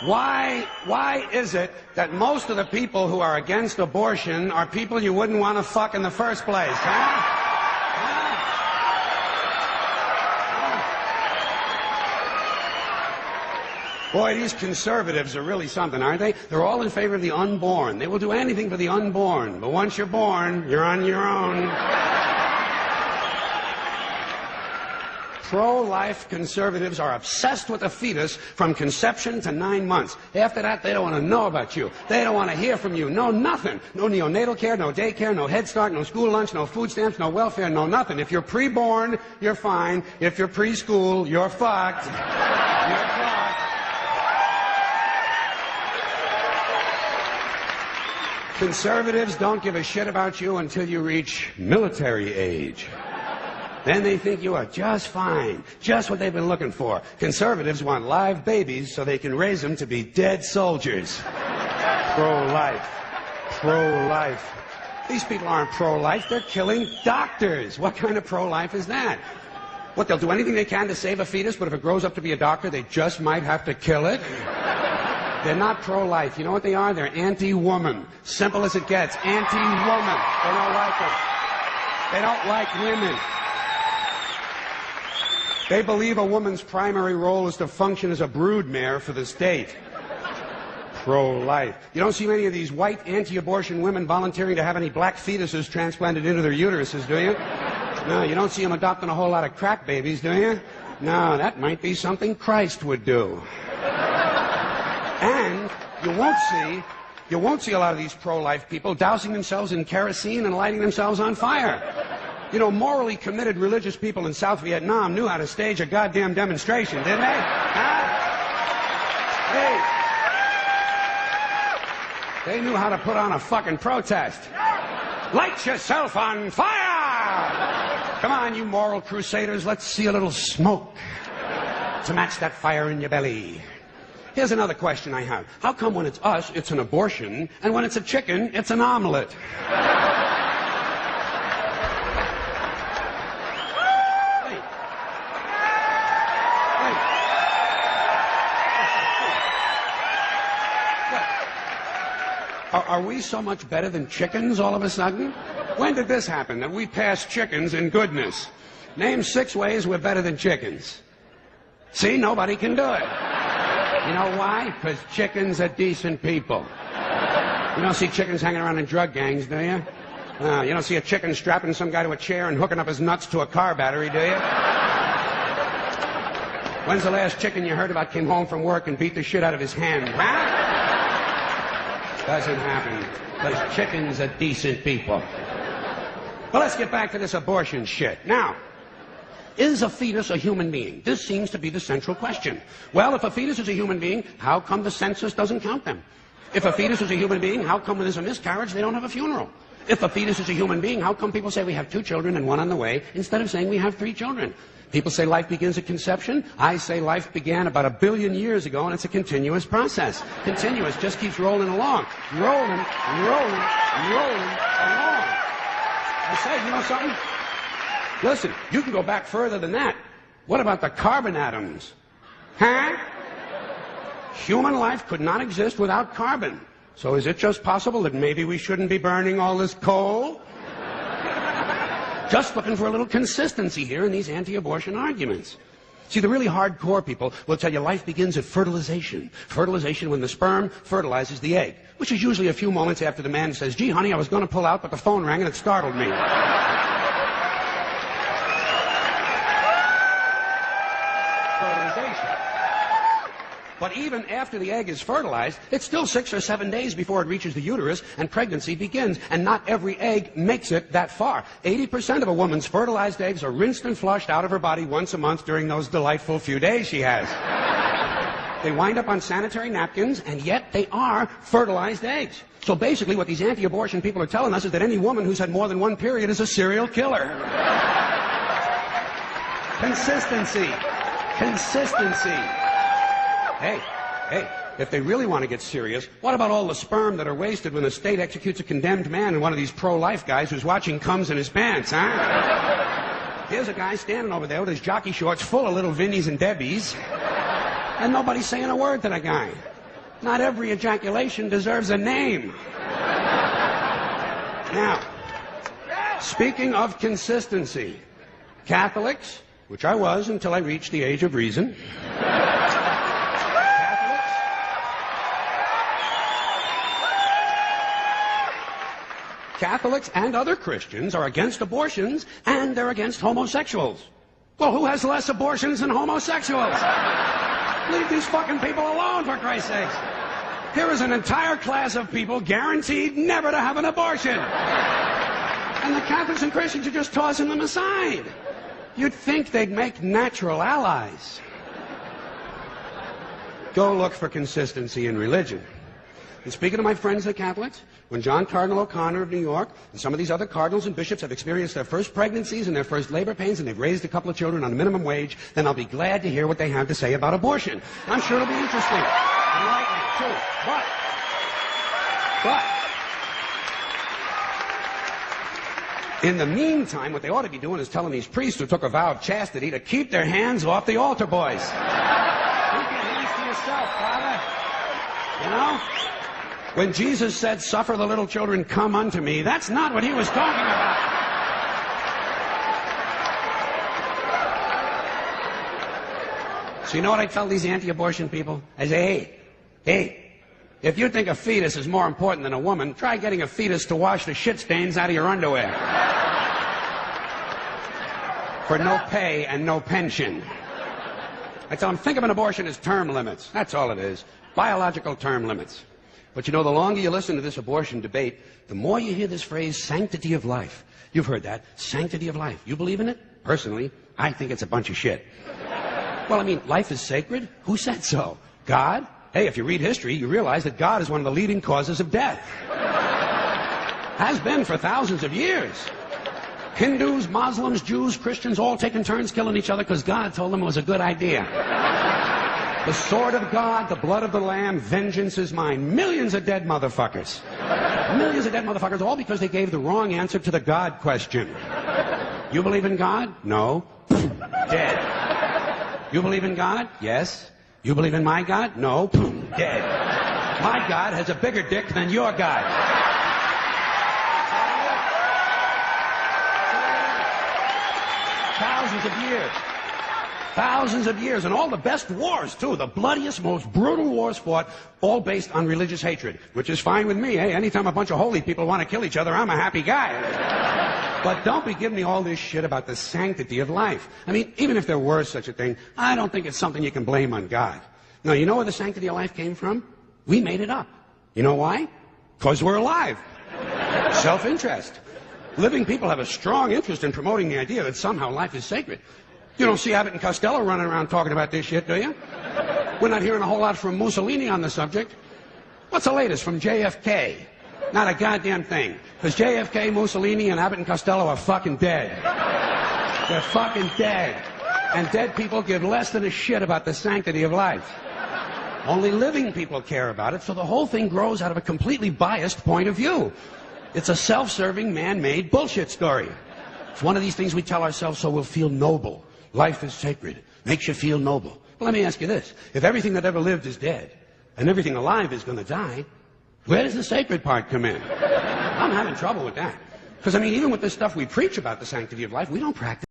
Why is it that most of the people who are against abortion are people you wouldn't want to fuck in the first place, huh? Boy, these conservatives are really something, aren't they? They're all in favor of the unborn. They will do anything for the unborn. But once you're born, you're on your own. Pro-life conservatives are obsessed with the fetus from conception to 9 months. After that, they don't want to know about you. They don't want to hear from you. No nothing. No neonatal care, no daycare, no Head Start, no school lunch, no food stamps, no welfare, no nothing. If you're pre-born, you're fine. If you're preschool, you're fucked. You're fucked. Conservatives don't give a shit about you until you reach military age. Then they think you are just fine, just what they've been looking for. Conservatives want live babies so they can raise them to be dead soldiers. Pro-life. Pro-life. These people aren't pro-life, they're killing doctors. What kind of pro-life is that? What, they'll do anything they can to save a fetus, but if it grows up to be a doctor, they just might have to kill it? They're not pro-life. You know what they are? They're anti-woman. Simple as it gets. Anti-woman. They don't like them. They don't like women. They believe a woman's primary role is to function as a broodmare for the state. Pro-life. You don't see many of these white anti-abortion women volunteering to have any black fetuses transplanted into their uteruses, do you? No, you don't see them adopting a whole lot of crack babies, do you? No, that might be something Christ would do. And you won't see a lot of these pro-life people dousing themselves in kerosene and lighting themselves on fire. You know, morally committed religious people in South Vietnam knew how to stage a goddamn demonstration, didn't they? Huh? They knew how to put on a fucking protest. Light yourself on fire! Come on, you moral crusaders, let's see a little smoke to match that fire in your belly. Here's another question I have. How come when it's us, it's an abortion, and when it's a chicken, it's an omelet? Are we so much better than chickens all of a sudden? When did this happen, that we passed chickens in goodness? Name 6 ways we're better than chickens. See, nobody can do it. You know why? Because chickens are decent people. You don't see chickens hanging around in drug gangs, do you? You don't see a chicken strapping some guy to a chair and hooking up his nuts to a car battery, do you? When's the last chicken you heard about came home from work and beat the shit out of his hand? Huh? Doesn't happen, because chickens are decent people. Well, let's get back to this abortion shit. Now, is a fetus a human being? This seems to be the central question. Well, if a fetus is a human being, how come the census doesn't count them? If a fetus is a human being, how come when there's a miscarriage they don't have a funeral? If a fetus is a human being, how come people say we have 2 children and 1 on the way instead of saying we have 3 children? People say life begins at conception. I say life began about 1 billion years ago, and it's a continuous process. Continuous, just keeps rolling along. Rolling along. I say, you know something? Listen, you can go back further than that. What about the carbon atoms? Huh? Human life could not exist without carbon. So is it just possible that maybe we shouldn't be burning all this coal? Just looking for a little consistency here in these anti-abortion arguments. See, the really hardcore people will tell you life begins at fertilization. Fertilization when the sperm fertilizes the egg, which is usually a few moments after the man says, gee, honey, I was going to pull out, but the phone rang and it startled me. But even after the egg is fertilized, it's still 6 or 7 days before it reaches the uterus and pregnancy begins. And not every egg makes it that far. 80% of a woman's fertilized eggs are rinsed and flushed out of her body once a month during those delightful few days she has. They wind up on sanitary napkins, and yet they are fertilized eggs. So basically what these anti-abortion people are telling us is that any woman who's had more than 1 period is a serial killer. Consistency. Hey, if they really want to get serious, what about all the sperm that are wasted when the state executes a condemned man and one of these pro-life guys who's watching comes in his pants, huh? Here's a guy standing over there with his jockey shorts full of little Vinnies and Debbies, and nobody's saying a word to the guy. Not every ejaculation deserves a name. Now, speaking of consistency, Catholics, which I was until I reached the age of reason, Catholics and other Christians are against abortions, and they're against homosexuals. Well, who has less abortions than homosexuals? Leave these fucking people alone, for Christ's sakes. Here is an entire class of people guaranteed never to have an abortion. And the Catholics and Christians are just tossing them aside. You'd think they'd make natural allies. Go look for consistency in religion. And speaking of my friends, the Catholics, when John Cardinal O'Connor of New York and some of these other cardinals and bishops have experienced their first pregnancies and their first labor pains and they've raised a couple of children on a minimum wage, then I'll be glad to hear what they have to say about abortion. I'm sure it'll be interesting. Enlightening, too. But, in the meantime, what they ought to be doing is telling these priests who took a vow of chastity to keep their hands off the altar boys. Keep your hands to yourself, Father. You know? When Jesus said, "Suffer the little children, come unto me," that's not what he was talking about. So you know what I tell these anti-abortion people? I say, hey, if you think a fetus is more important than a woman, try getting a fetus to wash the shit stains out of your underwear. For no pay and no pension. I tell them, think of an abortion as term limits. That's all it is. Biological term limits. But you know, the longer you listen to this abortion debate, the more you hear this phrase, sanctity of life. You've heard that, sanctity of life. You believe in it? Personally, I think it's a bunch of shit. Well, I mean, life is sacred? Who said so? God? Hey, if you read history, you realize that God is one of the leading causes of death. Has been for thousands of years. Hindus, Muslims, Jews, Christians, all taking turns killing each other because God told them it was a good idea. The sword of God, the blood of the Lamb, vengeance is mine. Millions of dead motherfuckers. Millions of dead motherfuckers, all because they gave the wrong answer to the God question. You believe in God? No. Dead. You believe in God? Yes. You believe in my God? No. Dead. My God has a bigger dick than your God. Thousands of years. Thousands of years, and all the best wars, too. The bloodiest, most brutal wars fought, all based on religious hatred, which is fine with me. Hey, anytime a bunch of holy people want to kill each other, I'm a happy guy. But don't be giving me all this shit about the sanctity of life. I mean, even if there were such a thing, I don't think it's something you can blame on God. No, you know where the sanctity of life came from? We made it up. You know why? Because we're alive. Self-interest. Living people have a strong interest in promoting the idea that somehow life is sacred. You don't see Abbott and Costello running around talking about this shit, do you? We're not hearing a whole lot from Mussolini on the subject. What's the latest from JFK? Not a goddamn thing. Because JFK, Mussolini, and Abbott and Costello are fucking dead. They're fucking dead. And dead people give less than a shit about the sanctity of life. Only living people care about it, so the whole thing grows out of a completely biased point of view. It's a self-serving, man-made bullshit story. It's one of these things we tell ourselves so we'll feel noble. Life is sacred. Makes you feel noble. Well, let me ask you this. If everything that ever lived is dead, and everything alive is going to die, where does the sacred part come in? I'm having trouble with that. Because, I mean, even with this stuff we preach about the sanctity of life, we don't practice